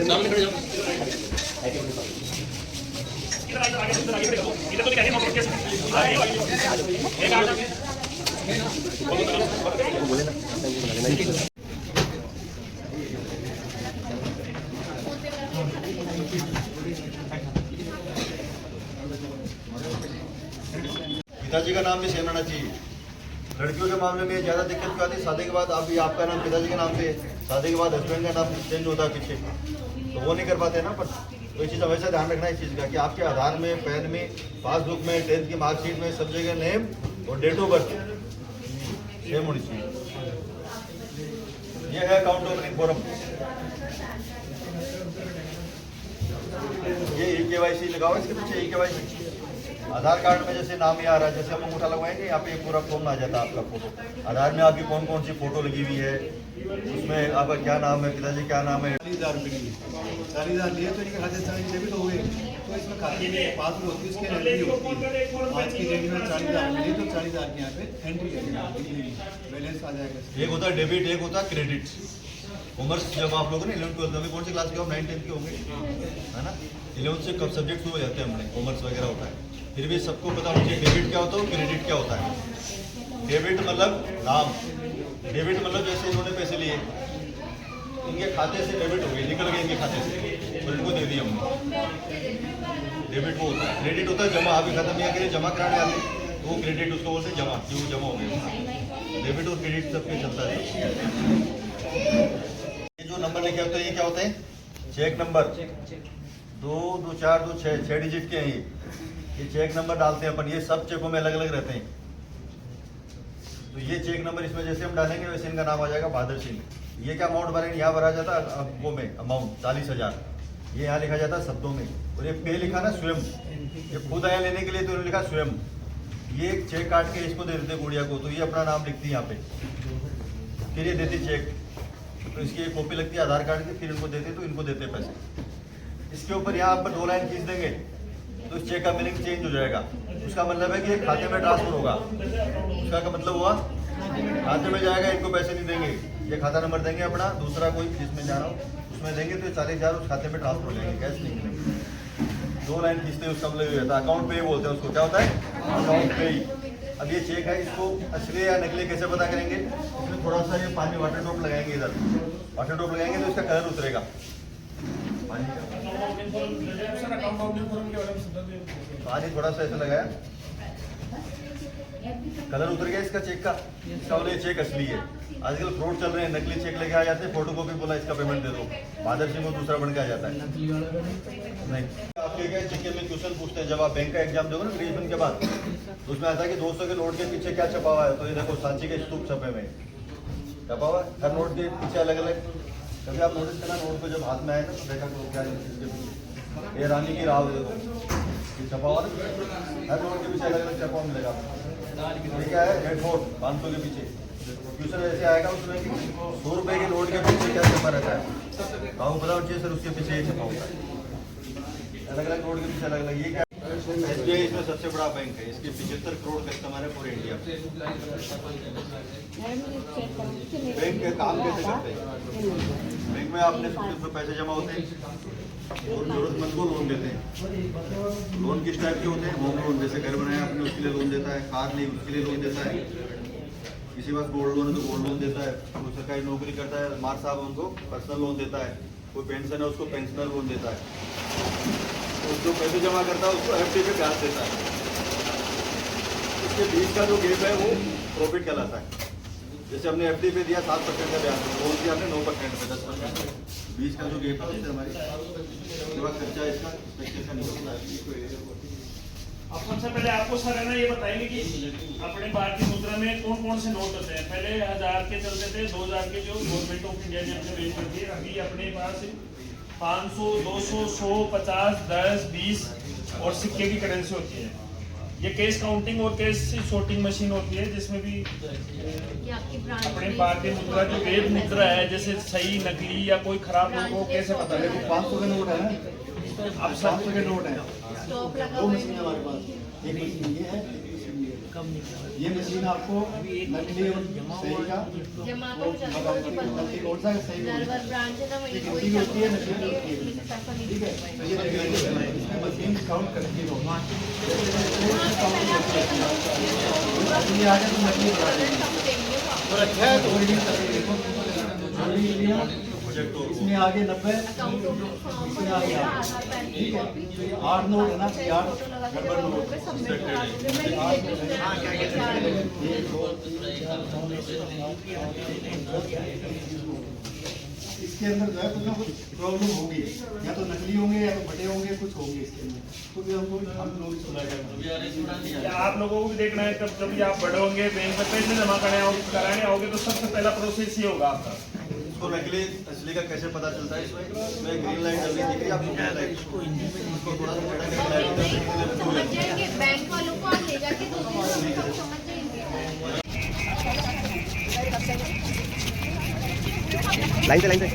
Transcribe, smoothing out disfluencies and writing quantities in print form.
सामने खड़े जाओ। बोले ना पिताजी का नाम भी सेम रहना चाहिए। लड़कियों के मामले में ज़्यादा दिक्कत क्यों आती है? शादी के बाद अभी आपका नाम पिताजी के नाम पे, शादी के बाद हस्बैंड का नाम चेंज होता है पीछे, तो वो नहीं कर पाते ना। पर तो ये चीज़ हमेशा ध्यान रखना इस चीज़ का कि आपके आधार में, पैन में, पासबुक में, 10th की मार्कशीट में सब जगह नेम और डेट ऑफ बर्थ सेम होनी चाहिए। ये है अकाउंट ओपनिंग फॉर्म। ये EKYC लगा हुआ इसके पीछे, EKYC। आधार कार्ड में जैसे नाम ही आ रहा है, जैसे हम अंगूठा लगवाएंगे यहाँ पे पूरा फॉर्म आ जाता है आपका फोटो। आधार में आपकी कौन कौन सी फोटो लगी हुई है, उसमें आपका क्या नाम है, पिताजी क्या नाम है। 40,000 रुपये लिए 40,000 लिए तो इनके खाते से डेबिट हो गए, तो इसमें खाते में पास होती है, इसकी एंट्री होती है। आज की डेट में 40,000 मिली तो 40,000 के यहाँ पे एंट्री करेंगे, बैलेंस आ जाएगा। एक होता है डेबिट, एक होता है क्रेडिट। कॉमर्स जब आप लोग ना 11th 12th में कौन सी क्लास के हो? 9th 10th के होंगे, है ना। 11th से कब सब्जेक्ट शुरू हो जाते हैं हमारे, कॉमर्स वगैरह होता है। फिर भी सबको पता होना चाहिए डेबिट क्या होता है और क्रेडिट क्या होता है। डेबिट मतलब नाम, डेबिट मतलब जैसे इन्होंने पैसे लिए, इनके खाते से डेबिट हो गए, निकल गए इनके खाते से, और इनको दे दिया हमने, डेबिट वो होता है। क्रेडिट होता है जमा, अभी खत्म किया के लिए जमा कराने आते, तो वो क्रेडिट उसको बोलते हैं जमा, कि वो जमा हो गए। डेबिट और क्रेडिट सबके चलता है। ये जो नंबर लिखे होते हैं ये क्या होते हैं? चेक नंबर 2 2 4 2 6 6 डिजिट के हैं ये चेक नंबर डालते हैं अपन। ये सब चेकों में अलग अलग रहते हैं। तो ये चेक नंबर इसमें जैसे हम डालेंगे वैसे इनका नाम आ जाएगा बहादुर सिंह। ये क्या अमाउंट भरेंगे, यहाँ भरा जाता है वो में अमाउंट 40,000, ये यहाँ लिखा जाता है शब्दों में। और ये पे लिखा ना स्वयं, ये खुद आया लेने के लिए तो लिखा स्वयं। ये चेक काट के इसको दे देते गुड़िया को, तो ये अपना नाम लिखती है यहाँ पे, फिर ये देती चेक, तो इसकी एक कॉपी लगती है आधार कार्ड की, फिर इनको देते तो इनको देते पैसे। इसके ऊपर यहाँ पर 2 लाइन खींच देंगे तो इस चेक का मीनिंग चेंज हो जाएगा। उसका मतलब है कि ये खाते में ट्रांसफर होगा। उसका क्या मतलब हुआ? खाते में जाएगा, इनको पैसे नहीं देंगे, ये खाता नंबर देंगे अपना, दूसरा कोई जिसमें जाना हो उसमें देंगे, तो 40,000 उस खाते में ट्रांसफर हो जाएंगे, कैश नहीं मिलेंगे। 2 लाइन खींचते हैं उसका मतलब ये होता है अकाउंट पे बोलते हैं उसको। क्या होता है? अकाउंट पे। अब ये चेक है, इसको असली या नकली कैसे पता करेंगे? इसमें थोड़ा सा ये पानी वाटर ड्रॉप लगाएंगे, इधर वाटर ड्रॉप लगाएंगे तो इसका कलर उतरेगा पानी का। पानी थोड़ा सा ऐसा लगाया, कलर उतर गया इसका चेक का, इसका बोले चेक असली है। आजकल फ्रॉड चल रहे हैं, नकली चेक लेके आ जाते हैं, फोटोकॉपी बोला इसका पेमेंट दे दो, बहादुर सिंह को दूसरा बन के आ जाता है। नहीं, आपके क्या जीके में क्वेश्चन पूछते हैं जब आप बैंक का एग्जाम दोगे ना ग्रेजुएशन के बाद, तो उसमें आता है कि 200 के नोट के पीछे क्या छपा हुआ है, तो ये देखो सांची के स्तूप छपे में छपा हुआ है, हर नोट के पीछे अलग अलग। कभी आप नोटिस करना नोट को जब हाथ में आए ना तो देखा करो क्या है इसके पीछे। ये रानी की राव देखो ये छपा हुआ ना, हर नोट के पीछे अलग अलग छपा मिलेगा। ये क्या है? रेड फोर्ट 500 के पीछे। क्वेश्चन ऐसे आएगा उसमें कि 100 रुपये के नोट के पीछे क्या छपा रहता है, आपको पता होना चाहिए सर उसके पीछे ये छपा होता है, अलग अलग नोट के पीछे अलग अलग। ये क्या SBI इसमें सबसे बड़ा बैंक है, इसके 75 करोड़ कस्टमर है पूरे इंडिया में। बैंक के काम कैसे करते हैं? बैंक में आपने उसमें पैसे जमा होते हैं और जरूरतमंद को लोन देते हैं। लोन किस टाइप के होते हैं? होम लोन, जैसे घर बनाया आपने उसके लिए लोन देता है, कार ली उसके लिए लोन देता है, किसी पास गोल्ड लोन है तो गोल्ड लोन देता है, कोई सरकारी नौकरी करता है मार साहब उनको पर्सनल लोन देता है, कोई पेंशन है उसको पेंशनर लोन देता है, तो जो पैसे जमा करता है उसको FD पे ब्याज देता है। इसके बीच का जो गेप है वो प्रॉफिट कहलाता है। जैसे हमने FD पे दिया 7% का ब्याज, लोन दिया हमने 9% पे 10%, बीच का जो गेप है हमारी खर्चा इसका पैसा नहीं होता है। अब सबसे पहले आपको सर है ना ये बताएंगे कि अपने भारतीय मुद्रा में कौन कौन से नोट होते हैं। पहले 1000 के चलते थे, 2000 के जो गवर्नमेंट ऑफ इंडिया ने अपने बेच कर दिए। अभी अपने पास 500, 200, 100, 50, 10, 20 और सिक्के की करेंसी होती है। ये केस काउंटिंग और केस शॉर्टिंग मशीन होती है, जिसमें भी अपने भारतीय मुद्रा जो वैध मुद्रा है, जैसे सही नकली या कोई खराब नोट को कैसे पता लगे। 500 के नोट है, अब 700 के नोट है, 2 मशीन हमारे पास, एक मशीन ये है, ये मशीन आपको नकली और सही का जमा वो तो बता देती है नकली कौन सा है, सही कौन सा है। ब्रांच है ना वही नकली भी होती है, नकली भी होती है, ठीक है। तो ये रेगुलेटर है, इसमें मशीन काउंट करती है ये आगे तो नकली बता देंगे और अच्छा है तो ओरिजिनल करके देखो इसमें आगे 90 इसमें आगे 8, ठीक है 8 नोट है ना, 8 गड़बड़ नोट इसके अंदर जो है कुछ ना कुछ प्रॉब्लम होगी, या तो नकली होंगे या तो बटे होंगे, कुछ होंगे इसके अंदर, तो भी हमको हम लोग सुधार या आप लोगों को भी देखना है कब कभी आप बड़े होंगे बैंक में पैसे जमा कराने आओगे तो सबसे पहला प्रोसेस ही होगा आपका। इसको नकली असली का कैसे पता चलता है? इसमें ग्रीन लाइट जल रही दिख रही है आपको, ग्रीन लाइट इसको थोड़ा सा बड़ा करके लाइट समझ जाएंगे बैंक वालों को आप ले जाके 2 दिन में सब समझ जाएंगे। लाइन से